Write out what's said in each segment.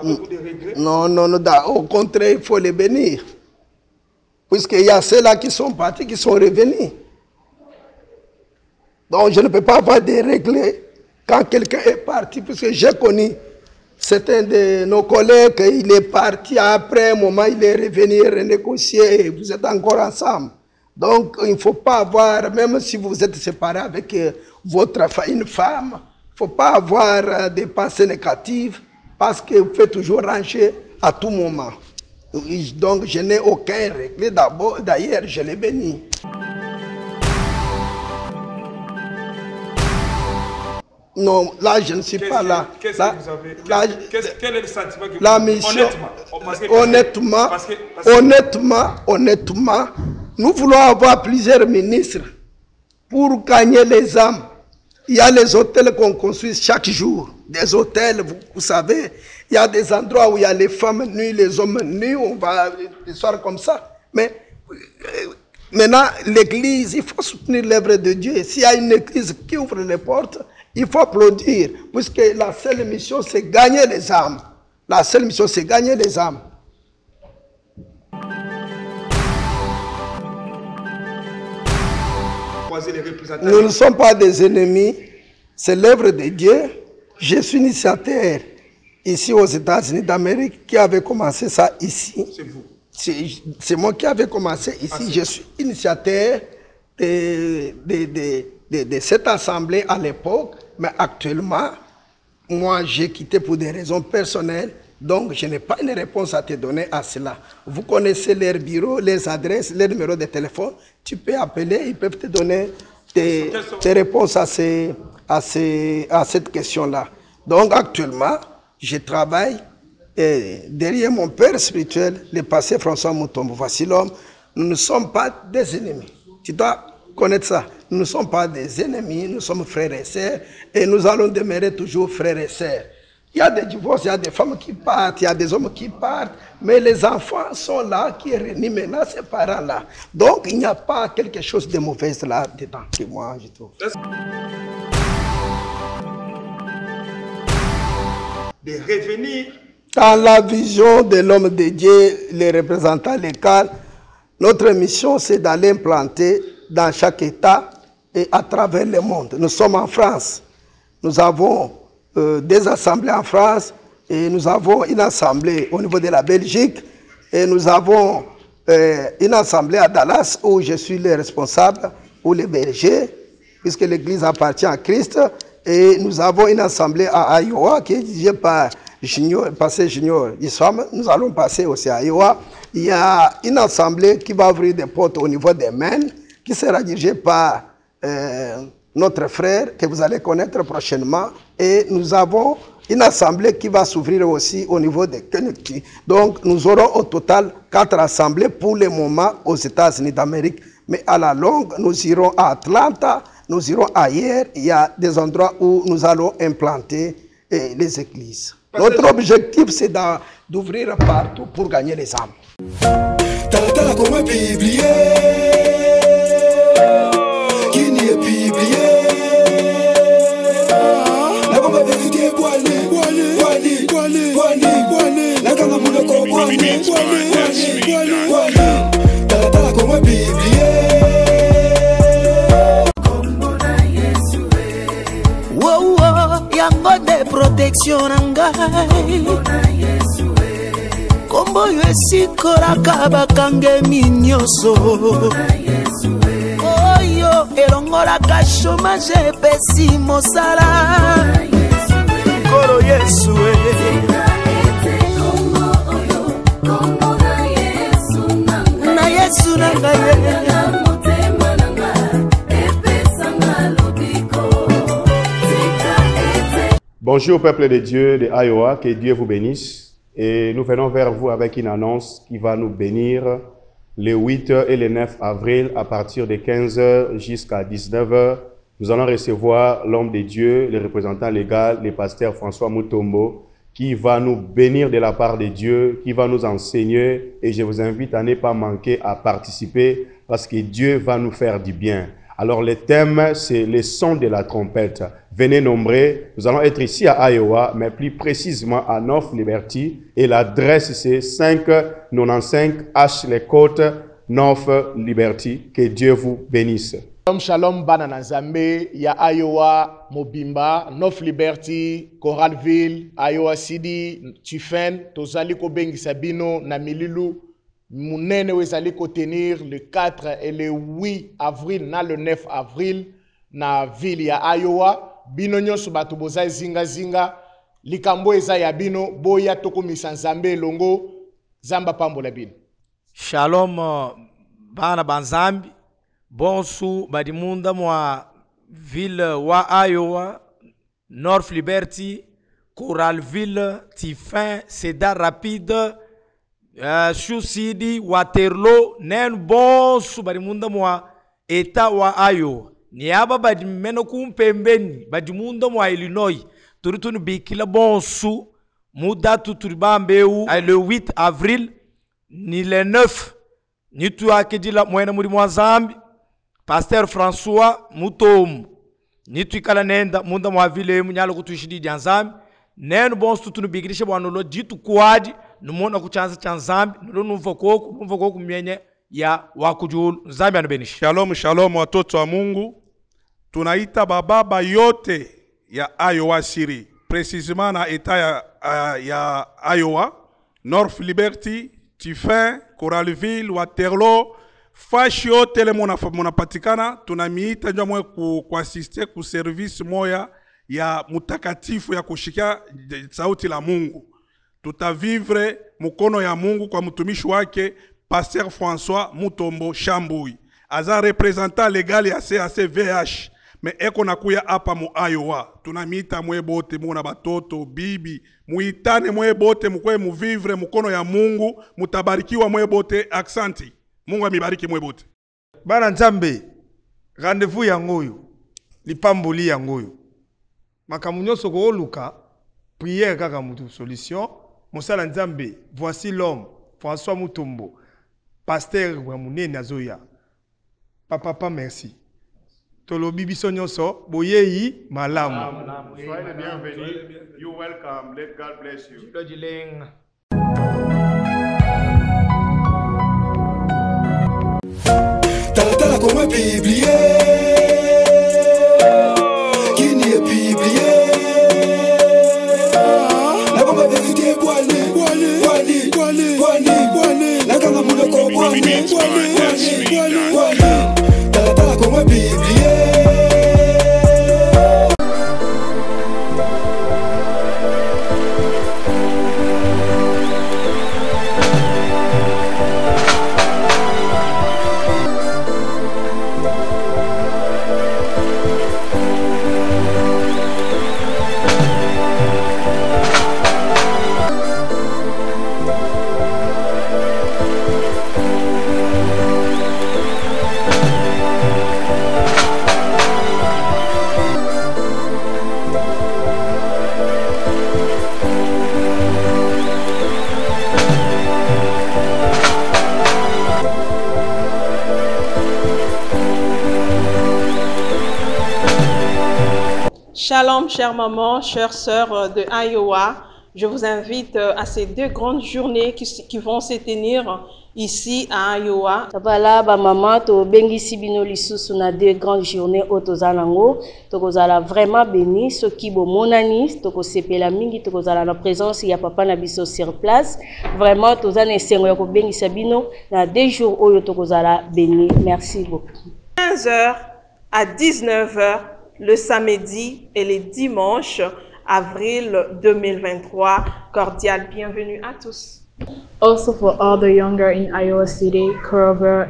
beaucoup de regrets? Non, non, non, au contraire, il faut les bénir. Puisqu'il y a ceux-là qui sont partis, qui sont revenus. Donc je ne peux pas avoir des règles quand quelqu'un est parti, puisque j'ai connu certains de nos collègues, il est parti, après un moment, il est revenu renégocier, et vous êtes encore ensemble. Donc il ne faut pas avoir, même si vous êtes séparés avec une femme, il ne faut pas avoir des pensées négatives, parce que vous faites toujours ranger à tout moment. Donc je n'ai aucun règle, d'ailleurs je les bénis. Non, là, je ne suis pas là. Qu'est-ce que vous avez? Quel est le sentiment que vous la avez? mission, Honnêtement, honnêtement, nous voulons avoir plusieurs ministres pour gagner les âmes. Il y a les hôtels qu'on construit chaque jour. Des hôtels, vous savez, il y a des endroits où il y a les femmes nues, les hommes nus, on va des soirs comme ça. Mais maintenant, l'église, il faut soutenir l'œuvre de Dieu. S'il y a une église qui ouvre les portes, il faut applaudir, puisque la seule mission, c'est gagner les âmes. La seule mission, c'est gagner les âmes. Nous ne sommes pas des ennemis, c'est l'œuvre de Dieu. Je suis initiateur ici aux États-Unis d'Amérique qui avait commencé ça ici. C'est vous? C'est moi qui avais commencé ici. Je suis initiateur de cette assemblée à l'époque, mais actuellement, moi j'ai quitté pour des raisons personnelles, donc je n'ai pas une réponse à te donner à cela. Vous connaissez leurs bureaux, les adresses, les numéros de téléphone, tu peux appeler, ils peuvent te donner tes réponses à cette question-là. Donc actuellement, je travaille derrière mon père spirituel, le passé François Mutombo. Voici l'homme. Nous ne sommes pas des ennemis. Tu dois connaître ça. Nous ne sommes pas des ennemis, nous sommes frères et sœurs et nous allons demeurer toujours frères et sœurs. Il y a des divorces, il y a des femmes qui partent, il y a des hommes qui partent, mais les enfants sont là, qui réunissent maintenant ces parents-là. Donc il n'y a pas quelque chose de mauvais là-dedans, que moi je trouve. De revenir. Dans la vision de l'homme de Dieu, les représentants locaux, notre mission c'est d'aller implanter dans chaque État et à travers le monde. Nous sommes en France. Nous avons des assemblées en France et nous avons une assemblée au niveau de la Belgique et nous avons une assemblée à Dallas où je suis le responsable ou le berger puisque l'église appartient à Christ et nous avons une assemblée à Iowa qui est dirigée par Pasteur Junior Islam. Nous allons passer aussi à Iowa. Il y a une assemblée qui va ouvrir des portes au niveau des Maines qui sera dirigée par notre frère que vous allez connaître prochainement. Et nous avons une assemblée qui va s'ouvrir aussi au niveau de Kentucky. Donc nous aurons au total 4 assemblées pour le moment aux États-Unis d'Amérique. Mais à la longue, nous irons à Atlanta, nous irons ailleurs. Il y a des endroits où nous allons implanter les églises. Notre objectif, c'est d'ouvrir partout pour gagner les âmes. Yango de protection nangai kombo yo esikolaka bakange minyoso oyo elongolaka chômage epesi mosala kolo Yesu na Yesu nangai. Bonjour peuple de Dieu de Iowa, que Dieu vous bénisse. Et nous venons vers vous avec une annonce qui va nous bénir le 8 et le 9 avril à partir de 15h jusqu'à 19h. Nous allons recevoir l'homme de Dieu, le représentant légal, le pasteur François Mutombo, qui va nous bénir de la part de Dieu, qui va nous enseigner. Et je vous invite à ne pas manquer à participer parce que Dieu va nous faire du bien. Alors le thème, c'est le son de la trompette. Venez nombreux, nous allons être ici à Iowa, mais plus précisément à North Liberty. Et l'adresse, c'est 595 H Les Côtes, North Liberty. Que Dieu vous bénisse. Shalom, shalom, banana Zambé, ya Iowa, Mobimba, North Liberty, Coralville, Iowa City, Tiffen, Tozali Kobengi Sabino, Namililu, Mounene Wezali tenir le 4 et le 8 avril, na le 9 avril, na ville ya Iowa, bino nyoso batu boza zinga zinga, likambo eza ya bino, boya toko misanzambe longo, zamba pambola bino. Shalom, bana banzambi. Bonsoir, badimunda mwa ville wa Iowa, North Liberty, Coralville, Tiffen, Cedar Rapide, Sioux City, Waterloo, nen bonsoir badimunda mwa eta wa Iowa. Niaba badimeno kumpembeni, badimunda mwa Illinois, turutunu bikila bonsoir, muda tuturibambeu, le 8 avril, ni le 9, ni tu akedila mwena muri mwa Zambi, Pasteur François Mutom, ni tu kala nenda munda mwa vile munyalo kutushidi janzambi, nenu bonsu tutunu bigirishe bwanolo jitu kuadi, numona kuchanza chanzambi, nulo numvokoku mwenye ya wakujulu, Zambi anubenishi. Shalom, shalom watoto wa Mungu. Tunaita bababa yote ya Iowa City, precisement na eta ya Iowa, North Liberty, Tiffen, Coralville, Waterloo, fashi yote le munapatikana, tunamiita njua mwe kuasiste ku service moya ya mutakatifu ya kushikia sauti la Mungu. Tutavivre mukono ya Mungu kwa mtumishi wake Pasteur François Mutombo Shambui. Aza representant legal ya CACVH, me eko nakuya hapa mu Iowa. Tunamiita mwe bote muna batoto, bibi, muitane mwe bote mukwe muvivre mukono ya Mungu, mutabarikiwa mwe bote. Aksanti. Mungu amibariki mwe bote. Bana Nzambe, rendez-vous ya ngoyo, lipamboli ya ngoyo. Makamunyo soko oluka, prière kaka mutu solution. Mosala Nzambe, voici l'homme, François Mutombo, pasteur Wamunene Nazoya. Papa, merci. Tolo bibiso nyoso, boyeyi malamu. Soyez les bienvenus. You welcome. Let God bless you. Tala comme un biblier qui n'y est biblié. La comme un vérité boiné. La comme un monoco boiné. Tala comme un biblier. Shalom, chère maman, chères sœurs de Iowa. Je vous invite à ces deux grandes journées qui vont se tenir ici à Iowa. Voilà, maman, to bengi sibino lisusu na deux grandes journées au Tozalango. Tokozala vraiment béni, ceux qui bo monani, toko sepela mingi, tokozala la présence ya papa na biso sur place. Vraiment, tozana esengo ya ko bengi sabino na deux jours oyo tokozala béni. Merci beaucoup. 15h à 19h le samedi et les dimanches avril 2023. Cordial bienvenue à tous. Also for all the younger in Iowa City, Coralville,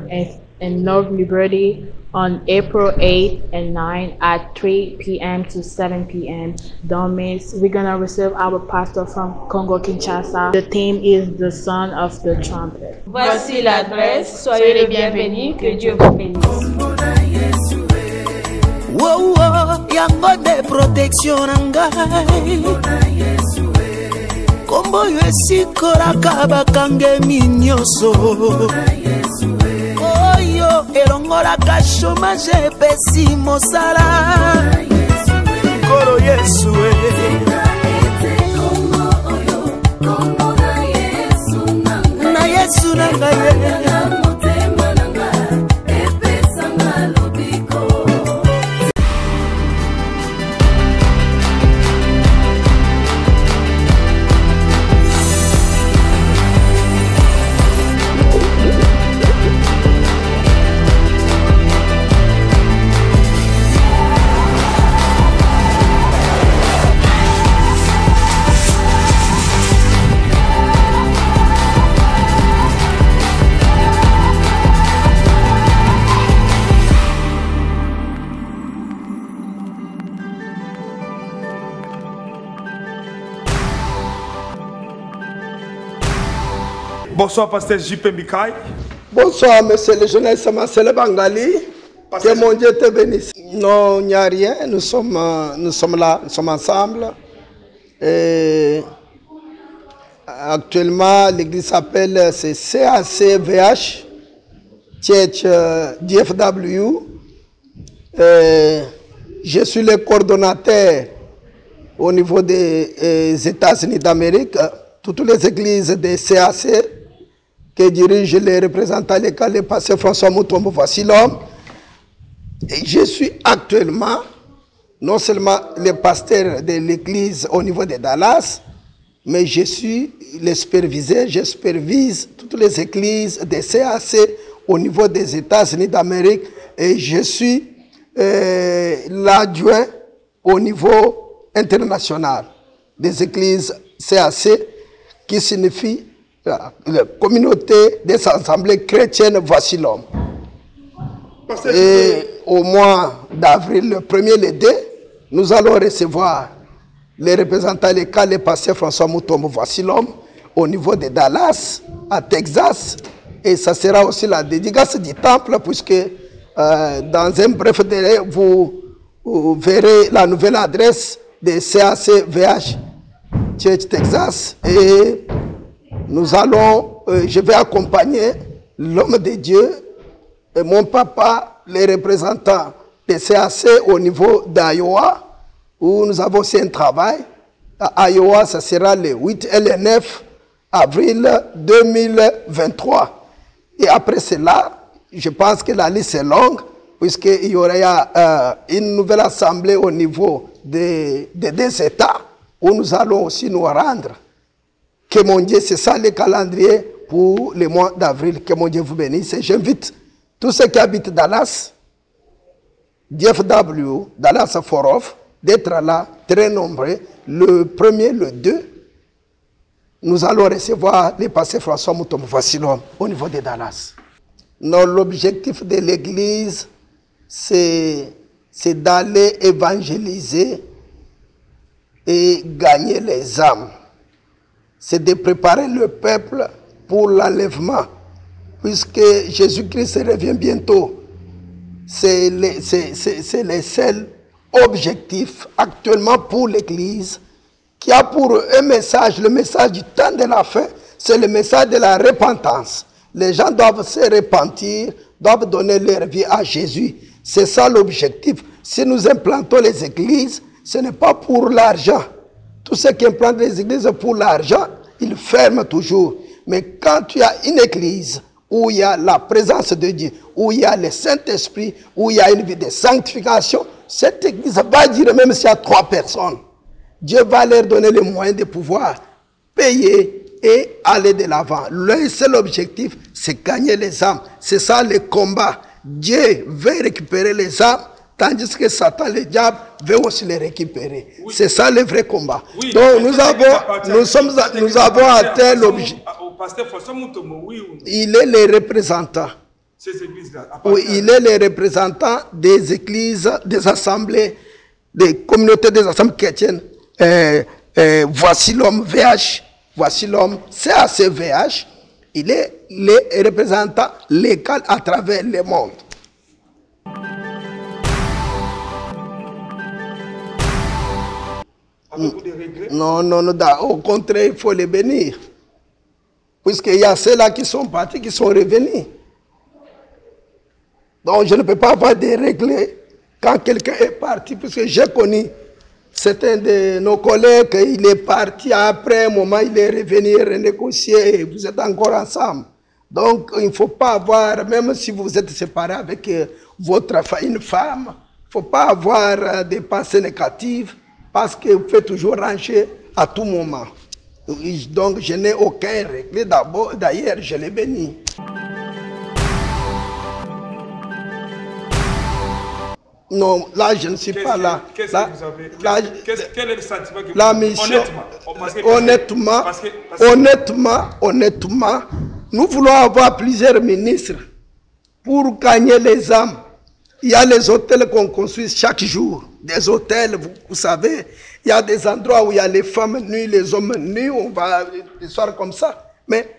and North Liberty on April 8 and 9 at 3 p.m. to 7 p.m. Don't miss. We're going to receive our pastor from Congo Kinshasa. The theme is the son of the trumpet. Voici l'adresse. Soyez les bienvenus. Que Dieu vous bénisse. Wow, yango de protection ngai kombo yesikolaka bakange minyoso oyo elongolaka chômage epesi mosala nkolo Yesu na Yesu na ngai Bonsoir, pasteur J.P. Mikaï. Bonsoir, monsieur le journaliste Marcel Bangali. Que mon Dieu te bénisse. Non, il n'y a rien. Nous sommes là, nous sommes ensemble. Et actuellement, l'église s'appelle CACVH, Church DFW. Je suis le coordonnateur au niveau des États-Unis d'Amérique. Toutes les églises des CAC que dirige les représentants locaux, le pasteur François Mutombo, voici l'homme. Et je suis actuellement non seulement le pasteur de l'église au niveau de Dallas, mais je suis le superviseur, je supervise toutes les églises des CAC au niveau des États-Unis d'Amérique et je suis l'adjoint au niveau international des églises CAC qui signifie la communauté des assemblées chrétiennes, voici l'homme. Et au mois d'avril, le 1er, le 2, nous allons recevoir les représentants locaux, le pasteur François Mutombo, voici l'homme, au niveau de Dallas, à Texas. Et ça sera aussi la dédicace du temple, puisque dans un bref délai, vous verrez la nouvelle adresse de CACVH Church Texas. Et nous allons, je vais accompagner l'homme de Dieu et mon papa, les représentants des CAC au niveau d'Iowa, où nous avons aussi un travail. À Iowa, ça sera le 8 et le 9 avril 2023. Et après cela, je pense que la liste est longue, puisqu'il y aura une nouvelle assemblée au niveau des deux États, où nous allons aussi nous rendre. Que mon Dieu, c'est ça le calendrier pour le mois d'avril. Que mon Dieu vous bénisse. J'invite tous ceux qui habitent Dallas, DFW, Dallas Fort Worth, d'être là, très nombreux. Le 1er, le 2, nous allons recevoir les pasteurs François Mutombo, voici l'homme, au niveau de Dallas. Non, l'objectif de l'église, c'est d'aller évangéliser et gagner les âmes. C'est de préparer le peuple pour l'enlèvement, puisque Jésus-Christ revient bientôt. C'est le seul objectif actuellement pour l'Église, qui a pour eux un message, le message du temps de la fin, c'est le message de la repentance. Les gens doivent se repentir, doivent donner leur vie à Jésus. C'est ça l'objectif. Si nous implantons les églises, ce n'est pas pour l'argent. Tous ceux qui implantent les églises pour l'argent, ils ferment toujours. Mais quand tu as une église où il y a la présence de Dieu, où il y a le Saint-Esprit, où il y a une vie de sanctification, cette église va dire, même s'il y a 3 personnes, Dieu va leur donner les moyens de pouvoir payer et aller de l'avant. Leur seul objectif, c'est gagner les âmes. C'est ça le combat. Dieu veut récupérer les âmes, tandis que Satan, le diable, veut aussi les récupérer. Oui. C'est ça le vrai combat. Oui, donc nous avons atteint l'objectif. Il est le représentant. Ces églises-là. Oui, il est le représentant des églises, des assemblées, des communautés des assemblées chrétiennes. Voici l'homme VH, voici l'homme CACVH. Il est le représentant légal à travers le monde. Non, au contraire, il faut les bénir. Puisqu'il y a ceux-là qui sont partis, qui sont revenus. Donc je ne peux pas avoir des règles quand quelqu'un est parti, puisque j'ai connu certains de nos collègues, il est parti après un moment, il est revenu renégocier, vous êtes encore ensemble. Donc il ne faut pas avoir, même si vous êtes séparés avec une femme, il ne faut pas avoir des pensées négatives, parce que vous faites toujours ranger à tout moment. Donc je n'ai aucun réglé, d'ailleurs je l'ai béni. Non, là je ne suis pas là. Qu'est-ce là, que vous avez là, quel est le sentiment que la vous avez? mission, Honnêtement, honnêtement, nous voulons avoir plusieurs ministres pour gagner les âmes. Il y a les hôtels qu'on construit chaque jour. Des hôtels, vous savez, il y a des endroits où il y a les femmes nues, les hommes nus, on va des soirs comme ça. Mais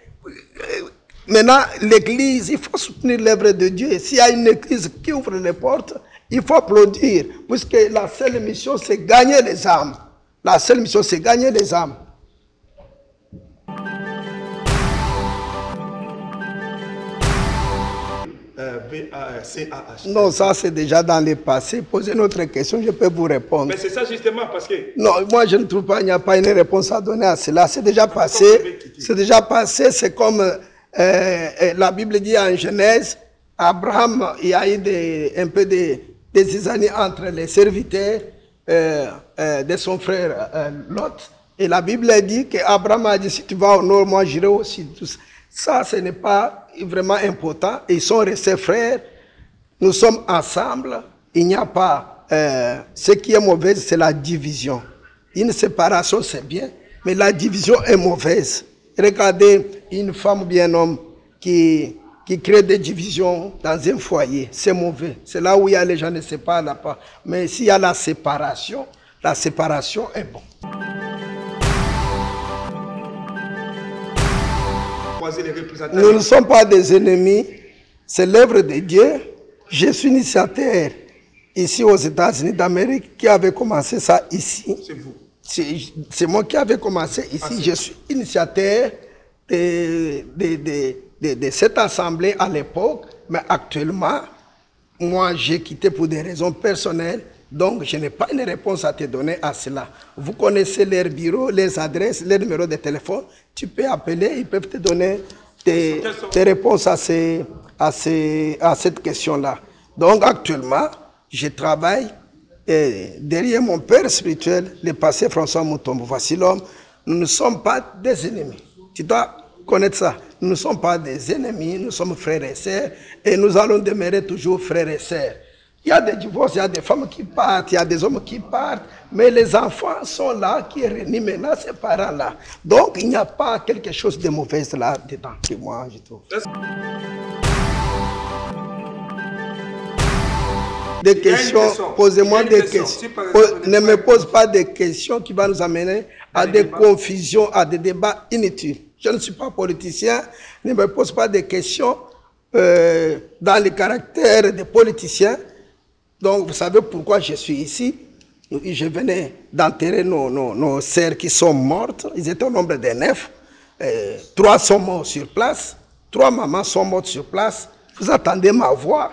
maintenant, l'église, il faut soutenir l'œuvre de Dieu. Et s'il y a une église qui ouvre les portes, il faut applaudir, puisque la seule mission, c'est gagner les âmes. La seule mission, c'est gagner les âmes. Non, ça c'est déjà dans le passé. Posez une autre question, je peux vous répondre. Mais c'est ça justement parce que... Non, moi je ne trouve pas, il n'y a pas une réponse à donner à cela. C'est déjà passé. C'est déjà passé. C'est comme la Bible dit en Genèse, Abraham, il y a eu un peu des zizanies entre les serviteurs de son frère Lot. Et la Bible dit qu'Abraham a dit, si tu vas au nord, moi j'irai aussi. Ça, ce n'est pas vraiment important. Ils sont restés frères. Nous sommes ensemble. Il n'y a pas... ce qui est mauvais, c'est la division. Une séparation, c'est bien, mais la division est mauvaise. Regardez une femme ou bien un homme qui crée des divisions dans un foyer. C'est mauvais. C'est là où il y a les gens ne se séparent pas. Mais s'il y a la séparation est bon. Nous ne sommes pas des ennemis, c'est l'œuvre de Dieu. Je suis initiateur ici aux États-Unis d'Amérique qui avait commencé ça ici. C'est vous. C'est moi qui avais commencé ici. Je suis initiateur de cette assemblée à l'époque, mais actuellement, moi j'ai quitté pour des raisons personnelles. Donc, je n'ai pas une réponse à te donner à cela. Vous connaissez leurs bureaux, les adresses, les numéros de téléphone. Tu peux appeler, ils peuvent te donner tes réponses à cette question-là. Donc, actuellement, je travaille derrière mon père spirituel, le passé François Mutombo. Voici l'homme. Nous ne sommes pas des ennemis. Tu dois connaître ça. Nous ne sommes pas des ennemis, nous sommes frères et sœurs. Et nous allons demeurer toujours frères et sœurs. Il y a des divorces, il y a des femmes qui partent, il y a des hommes qui partent, mais les enfants sont là, qui réunissent maintenant ces parents-là. Donc, il n'y a pas quelque chose de mauvais là-dedans, que moi, je trouve. Des questions, posez-moi des questions. Ne me pose pas des questions qui vont nous amener à des confusions, à des débats inutiles. Je ne suis pas politicien, ne me pose pas des questions dans le caractère des politiciens. Donc, vous savez pourquoi je suis ici. Je venais d'enterrer nos sœurs qui sont mortes. Ils étaient au nombre de 9. 3 sont morts sur place. 3 mamans sont mortes sur place. Vous attendez ma voix.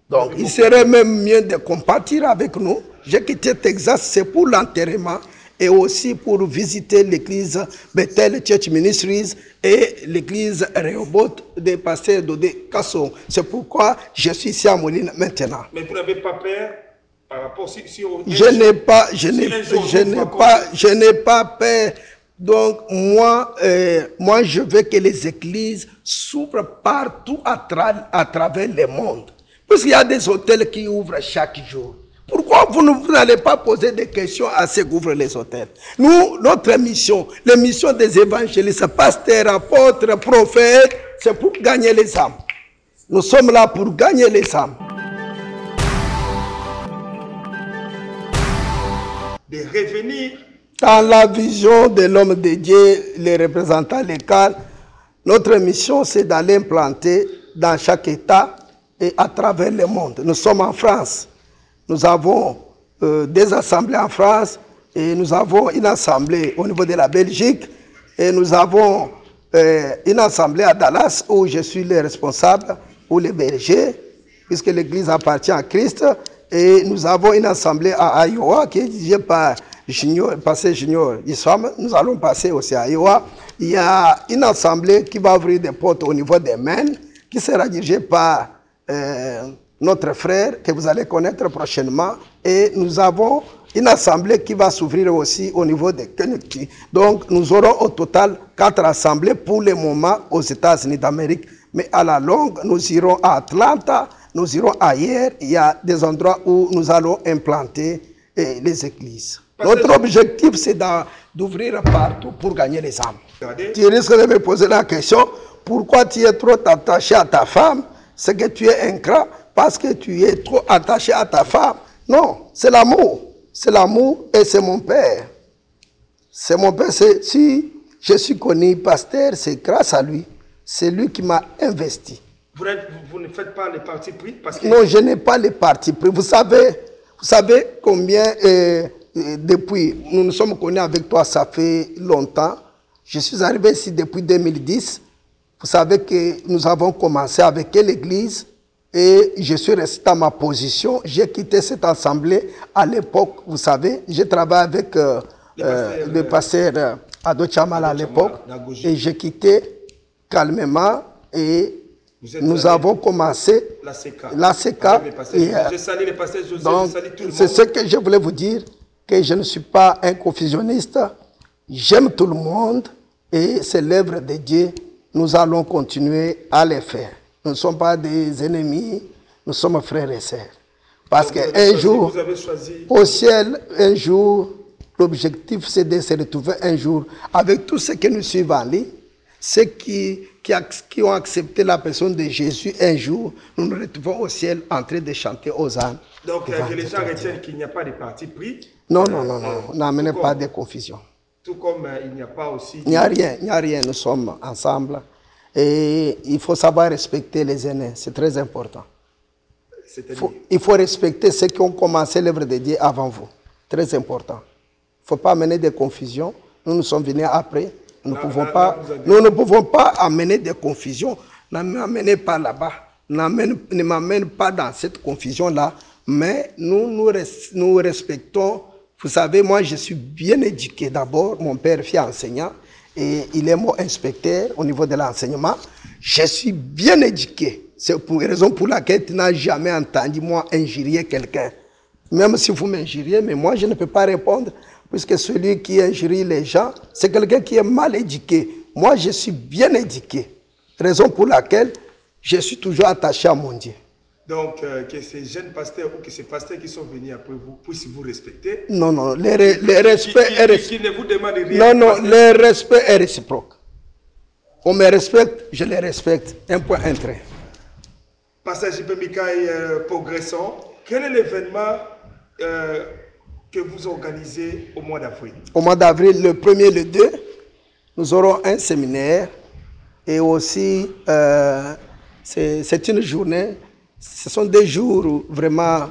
Donc, il serait même mieux de compatir avec nous. J'ai quitté Texas, c'est pour l'enterrement et aussi pour visiter l'église Bethel Church Ministries et l'église Rehoboth de Pasteur Dodé Kasson. C'est pourquoi je suis ici à Moline maintenant. Mais vous n'avez pas peur par rapport je n'ai pas peur. Donc moi je veux que les églises s'ouvrent partout à travers le monde. Parce qu'il y a des hôtels qui ouvrent chaque jour. Pourquoi vous n'allez pas poser des questions à ceux qui ouvrent les hôtels? Nous, notre mission, les missions des évangélistes, pasteurs, apôtres, prophètes, c'est pour gagner les âmes. Nous sommes là pour gagner les âmes. De revenir dans la vision de l'homme de Dieu, les représentants locaux, notre mission c'est d'aller implanter dans chaque État et à travers le monde. Nous sommes en France. Nous avons des assemblées en France et nous avons une assemblée au niveau de la Belgique et nous avons une assemblée à Dallas où je suis le responsable pour les bergers puisque l'Église appartient à Christ. Et nous avons une assemblée à Iowa qui est dirigée par Pasteur Junior Issam. Nous allons passer aussi à Iowa. Il y a une assemblée qui va ouvrir des portes au niveau des Maines, qui sera dirigée par notre frère que vous allez connaître prochainement. Et nous avons une assemblée qui va s'ouvrir aussi au niveau de Kentucky. Donc nous aurons au total 4 assemblées pour le moment aux États-Unis d'Amérique. Mais à la longue, nous irons à Atlanta, nous irons ailleurs. Il y a des endroits où nous allons implanter les églises. Notre objectif, c'est d'ouvrir partout pour gagner les âmes. Tu risques de me poser la question, pourquoi tu es trop attaché à ta femme? C'est que tu es ingrat parce que tu es trop attaché à ta femme. Non, c'est l'amour. C'est l'amour et c'est mon père. C'est mon père. Si je suis connu pasteur, c'est grâce à lui. C'est lui qui m'a investi. Vous ne faites pas les partis pris parce que... Non, je n'ai pas les partis pris. Vous savez combien, depuis, nous nous sommes connus avec toi, ça fait longtemps. Je suis arrivé ici depuis 2010. Vous savez que nous avons commencé avec l'église et je suis resté à ma position. J'ai quitté cette assemblée à l'époque, vous savez. J'ai travaillé avec le pasteur Ado Chamal à l'époque et j'ai quitté calmement et nous avons commencé la CECA. Je salue le pasteur José, donc, je salue tout le monde. c'est ce que je voulais vous dire, que je ne suis pas un confusionniste. J'aime tout le monde et c'est l'œuvre de Dieu. Nous allons continuer à les faire. Nous ne sommes pas des ennemis, nous sommes frères et sœurs. Parce qu'un jour, au ciel, un jour, l'objectif c'est de se retrouver un jour avec tous ceux que nous suivons en ligne, ceux qui ont accepté la personne de Jésus un jour, nous nous retrouvons au ciel en train de chanter aux âmes. Donc que les gens retiennent qu'il n'y a pas de parti pris. Non, n'amenez pas de confusion. Tout comme il n'y a pas aussi... Il n'y a rien, nous sommes ensemble. Et il faut savoir respecter les aînés, c'est très important. Il faut respecter ceux qui ont commencé l'œuvre de Dieu avant vous. Très important. Il ne faut pas amener de confusion. Nous sommes venus après. Nous ne pouvons pas amener de confusion. Ne m'amenez pas là-bas. Ne m'amène pas dans cette confusion-là. Mais nous respectons. Vous savez, moi, je suis bien éduqué d'abord. Mon père fut enseignant et il est mon inspecteur au niveau de l'enseignement. Je suis bien éduqué. C'est pour une raison pour laquelle tu n'as jamais entendu moi injurier quelqu'un. Même si vous m'injuriez, mais moi, je ne peux pas répondre. Puisque celui qui injurie les gens, c'est quelqu'un qui est mal éduqué. Moi, je suis bien éduqué. Raison pour laquelle je suis toujours attaché à mon Dieu. Donc, que ces jeunes pasteurs ou que ces pasteurs qui sont venus après vous puissent vous respecter. Non, le respect est réciproque. Qui ne vous demande rien. Non, le respect est réciproque. On me respecte, je les respecte. Un point, un trait. Pasteur J.P. Mikaï, progressons. Quel est l'événement que vous organisez au mois d'avril? Au mois d'avril, le 1er, le 2, nous aurons un séminaire et aussi c'est une journée, ce sont des jours vraiment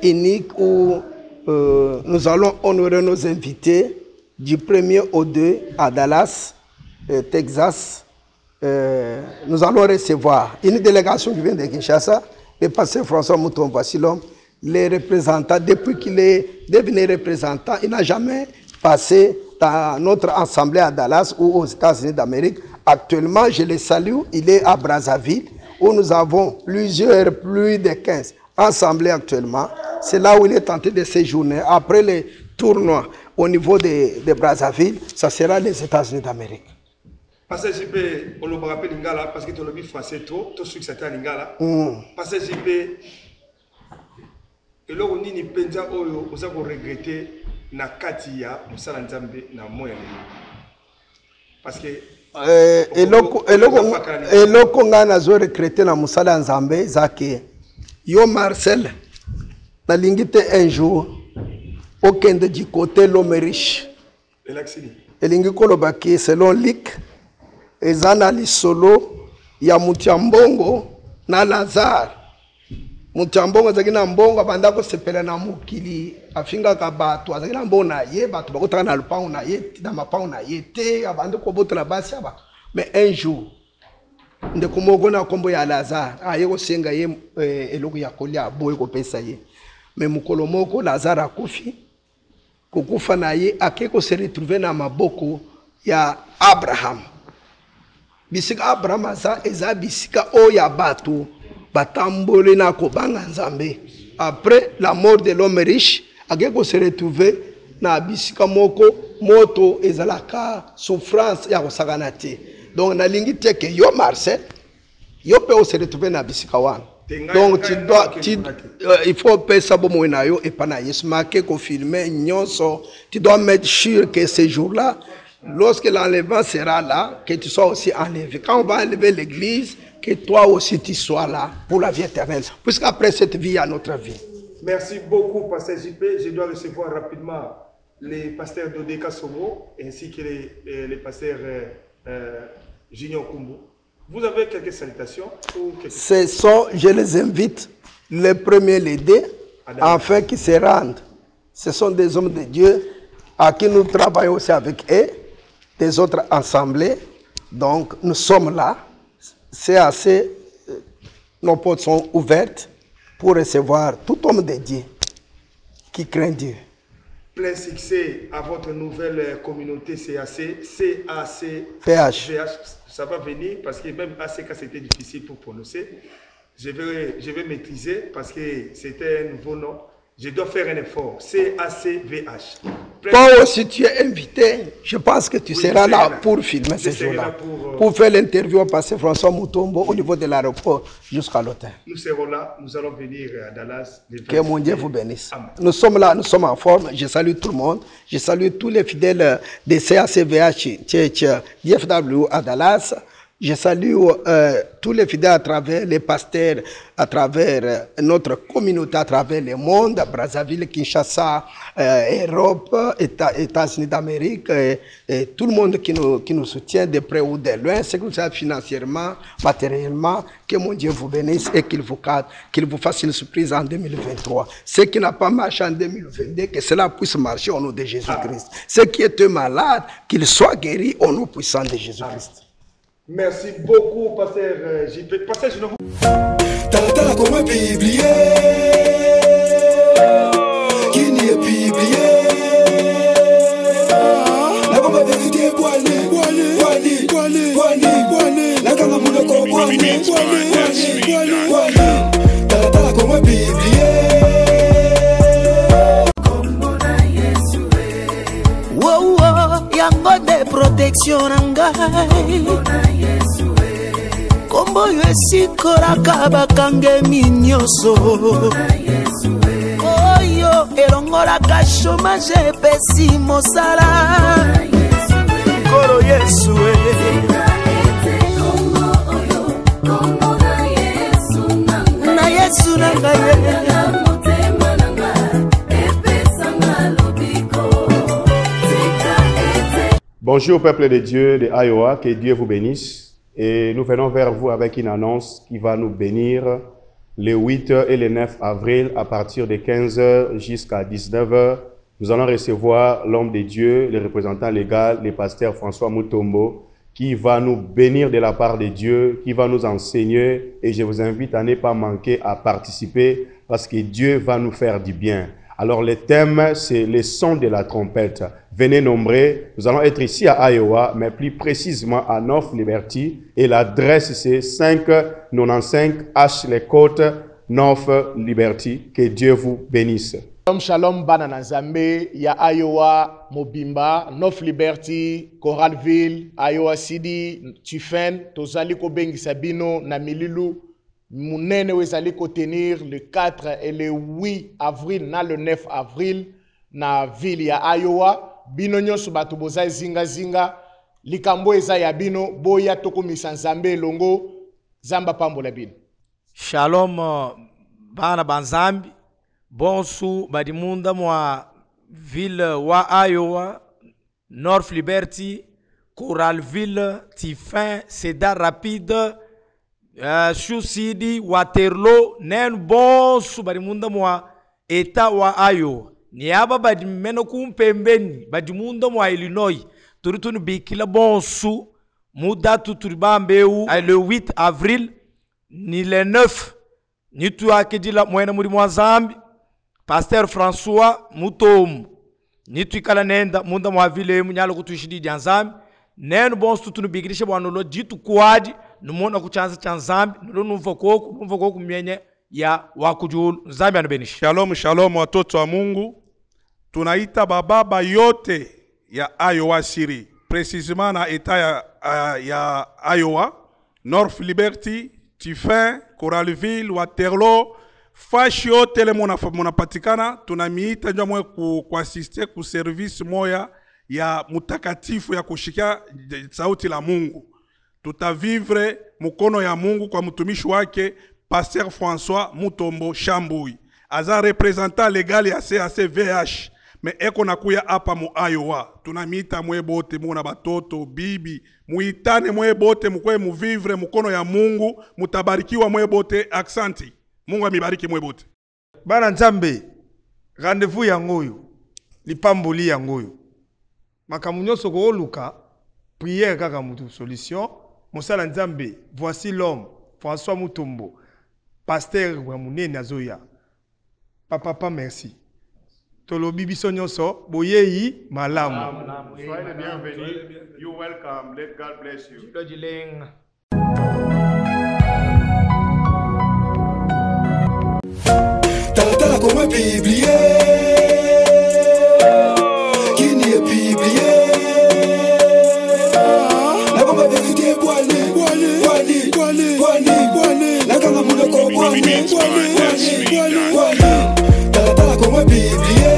uniques où nous allons honorer nos invités du 1er au 2 à Dallas, Texas. Nous allons recevoir une délégation qui vient de Kinshasa, le pasteur François Mouton Vassilom. Les représentants, depuis qu'il est devenu représentant, il n'a jamais passé dans notre assemblée à Dallas ou aux États-Unis d'Amérique. Actuellement, je le salue, il est à Brazzaville, où nous avons plus de 15 assemblées actuellement. C'est là où il est tenté de séjourner. Après les tournois au niveau de Brazzaville, ça sera les États-Unis d'Amérique. Parce que JP, on le rappelle Lingala, parce que tu l'as vu français trop, tout ce que c'était à Lingala. Parce que JP, et là, on dit que vous avez regretté na katia musala nzambe na moya parce que eloko nga nazo regretter na musala nzambe zake yo Marcel nalingi te un jour okende du côté l'homme riche elingi kolobaki selon lik ezana lisolo ya mutiambongo na Lazare Mutambongo zaki na mbongo abanda ko sepela na mukili afinga ka bato azaki na mbongo na ye bato bakotaka na lupango na ye na mapango na ye te abanda ko botola basi aba mais un jour ndeko moko na kombo ya Lazare aye kosenga ye eloko ya kolia boye kopesa ye me mokolo moko Lazare akufi kokufa na ye akeko se retrouver na maboko ya Abraham. Bisika Abraham aza eza bisika o ya bato batambole na kobanga Nzambe. Après la mort de l'homme riche akeko se retrouver na bisika moko moto ezalaka souffrance ya kosakana te. Donc na lingi te ke yo Marcel yo pe se retrouver na bisika wana. Donc il faut penser bon na yo et pas na Yesu marqué ko filmer nyonso. Tu dois mettre sûr que ce jour-là, lorsque l'enlèvement sera là, que tu sois aussi enlevé. Quand on va enlever l'église, que toi aussi tu sois là pour la vie éternelle. Puisqu'après cette vie, il y a notre vie. Merci beaucoup, Pasteur JP. Je dois recevoir rapidement les pasteurs d'Odeka Somo ainsi que les pasteurs Junior Kumbu. Vous avez quelques salutations ou quelques... Ce sont, je les invite, les premiers les deux, afin qu'ils se rendent. Ce sont des hommes de Dieu à qui nous travaillons aussi avec eux, des autres assemblées. Donc nous sommes là. C'est assez, nos portes sont ouvertes pour recevoir tout homme de Dieu qui craint Dieu. Plein succès à votre nouvelle communauté CAC, PH. Ça va venir parce que même ACK c'était difficile pour prononcer. Je vais maîtriser parce que c'était un nouveau nom. Je dois faire un effort. CACVH. Toi aussi tu es invité. Je pense que tu seras là pour filmer ce jour-là. Pour faire l'interview au pasteur François Mutombo au niveau de l'aéroport jusqu'à l'hôtel. Nous serons là. Nous allons venir à Dallas. Que mon Dieu vous bénisse. Amen. Nous sommes là, nous sommes en forme. Je salue tout le monde. Je salue tous les fidèles de CACVH, DFW à Dallas. Je salue tous les fidèles à travers les pasteurs, à travers notre communauté, à travers le monde, Brazzaville, Kinshasa, Europe, États-Unis d'Amérique, et tout le monde qui nous soutient de près ou de loin, ce que vous savez financièrement, matériellement, que mon Dieu vous bénisse et qu'il vous fasse une surprise en 2023. Ce qui n'a pas marché en 2022, que cela puisse marcher au nom de Jésus-Christ. Ceux qui étaient malades, qu'ils soient guéris au nom puissant de Jésus-Christ. Merci beaucoup, Pasteur JP. Pasteur, je ne vous... Tala comme biblié, qui n'y est biblié. La comme vérité, boile. La comme mon corps, boile. Tala comme biblié. Wow, yango de protection ngai. Kombo yesikoraka bakangemi nyonso oyo elongolaka chômage epesi mosala kolo Yesu na Yesu na ngai. Bonjour peuple de Dieu de Iowa, que Dieu vous bénisse. Et nous venons vers vous avec une annonce qui va nous bénir les 8 et les 9 avril à partir de 15h jusqu'à 19h. Nous allons recevoir l'homme de Dieu, le représentant légal, le pasteur François Mutombo, qui va nous bénir de la part de Dieu, qui va nous enseigner. Et je vous invite à ne pas manquer à participer parce que Dieu va nous faire du bien. Alors le thème, c'est le son de la trompette. Venez nombreux, nous allons être ici à Iowa, mais plus précisément à North Liberty. Et l'adresse, c'est 595 H Les Côtes, North Liberty. Que Dieu vous bénisse. Shalom, shalom, banana Nzambe, ya Iowa, Mobimba, North Liberty, Coralville, Iowa City, Tufen, Tozali Kobengi Sabino, Namililu. Mounene wezali ko tenir le 4 et le 8 avril na le 9 avril na ville ya Iowa. Bino nyonso bato boza zinga likambo eza ya bino boya tokomisa Nzambe longo zamba pambola bino. Shalom bana banzambi bonsu badimunda mwa ville wa Iowa, North Liberty, Coralville, Tiffin, Cedar Rapide, Sioux City, Waterloo, nen bonsu badimunda mwa eta wa Iowa. Niaba badimeno kumpembeni badimunda mwa Illinois. Turutunu bikila bonsu muda tutulibambeu le 8 avril ni le 9 ni tuakidila mwena muri mwa Zambi Pasteur François Mutomu ni tuikala nenda munda mwa vile munyalo kutuishidi ya Zambi nenu bonsu tutunubigirishe bwanolo jitu kuadi numona kuchanza cha Zambi nulo numvokoku mwenye ya wakujulu Zambi anubenishi. Shalom shalom watoto wa Mungu. Tunaita bababa yote ya Iowa City, precisement na eta ya Iowa, North Liberty, Tiffin, Coralville, Waterloo, fashi yote le munapatikana, tunamiita njo mwe kuasiste ku service moya ya mutakatifu ya kushikia sauti la Mungu. Tutavivre mukono ya Mungu kwa mtumishi wake Pasteur François Mutombo Shambui. Aza representant legal ya CACVH. Me eko nakuya hapa mu Iowa. Tunamiita mwe bote muna batoto, bibi. Muitane mwe bote mukwe muvivre mukono ya Mungu. Mutabarikiwa mwe bote. Aksanti. Mungu amibariki mwe bote. Bana Nzambe, rendez-vous ya ngoyo. Lipamboli ya ngoyo. Makamunyo soko oluka. Prière kaka mutu solution. Mosala Nzambe, voici l'homme. François Mutombo. Pasteur Wamunene Azoya. Papa, merci. Tolobi biso nyonso boyeyi malamu. Soyez les bienvenus. You're welcome. Let God bless you. Talatala comme biblié. Qui n'y est biblié. La comme vérité boile. La comme mon corps boile. Talatala comme biblié.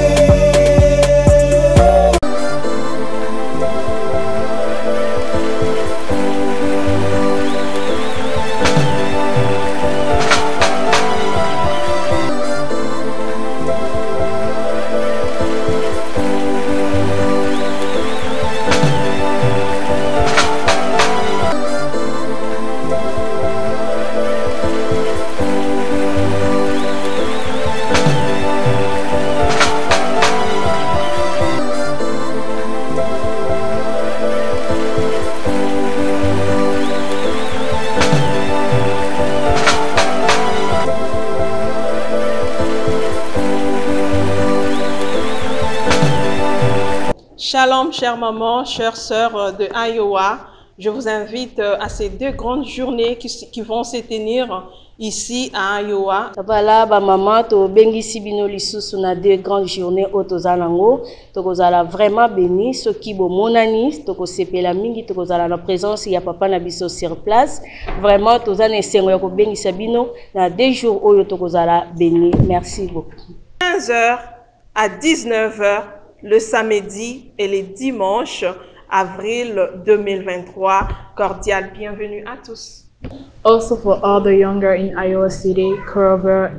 Shalom, chère maman, chères sœurs de Iowa. Je vous invite à ces deux grandes journées qui vont se tenir ici à Iowa. Voilà, maman, to bengisi bino lisusu na deux grandes journées au Tozanango. Tokozala vraiment béni, ceux qui bo monani, toko sepela mingi, tokozala na présence ya papa na biso sur place. Vraiment, tozana esengo ya ko bengisa bino na deux jours oyo tokozala béni. Merci beaucoup. 15h à 19h. Le samedi et les dimanches, avril 2023. Cordial bienvenue à tous. Also for all the younger in Iowa City, Kroger,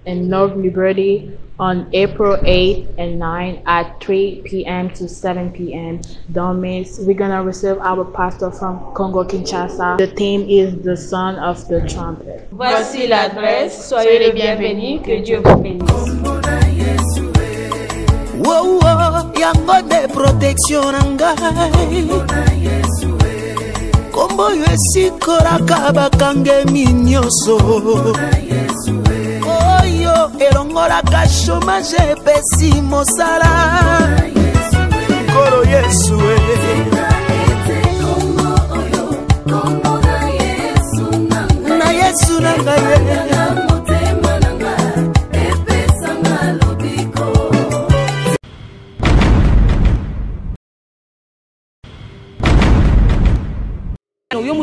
and North Liberty on April 8 and 9 at 3 p.m. to 7 p.m. Don't miss. We're going to receive our pastor from Congo Kinshasa. The theme is the son of the trumpet. Voici l'adresse. Soyez les bienvenus. Que Dieu vous bénisse. Wow, yango de protection ngai kombo yo esikolaka bakangemi nyonso oyo elongolaka chômage epesi mosala kolo Yesu na Yesu na ngai.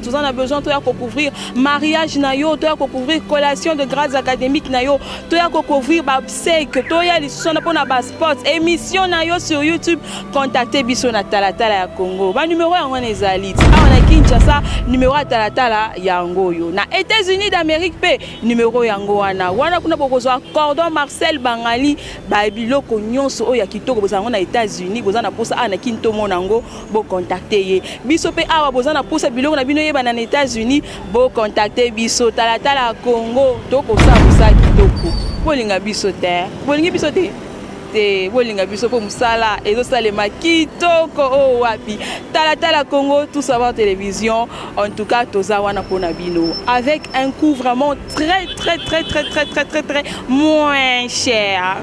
Nous avons besoin de couvrir mariage nayo, de couvrir collation de grades académiques nayo, de couvrir babsek, de sport, émission nayo sur YouTube. Contactez biso na Talatala ya Congo. Ba numéro ya ngone ezali. Ah na Kinshasa numéro ya Talatala ya ngoyo. Na États-Unis d'Amérique pe numéro ya ngwana. Wana kuna bokozwa cordon Marcel Bangali ba biloko nyonso oya kitoko bozanga na États-Unis, bozana posa ana kinto monango bo contacter ye. Biso pe awa bozana posa biloko na bino yeba na États-Unis, bo contacter biso Talatala Congo, toko sa kitoko. Bolinga biso te. Bolingi biso te. te bolinga biso po musala ezosalema kitoko o wapi tala Congo tout savoir télévision en tout cas toza wana pona bino avec un coût vraiment très moins cher.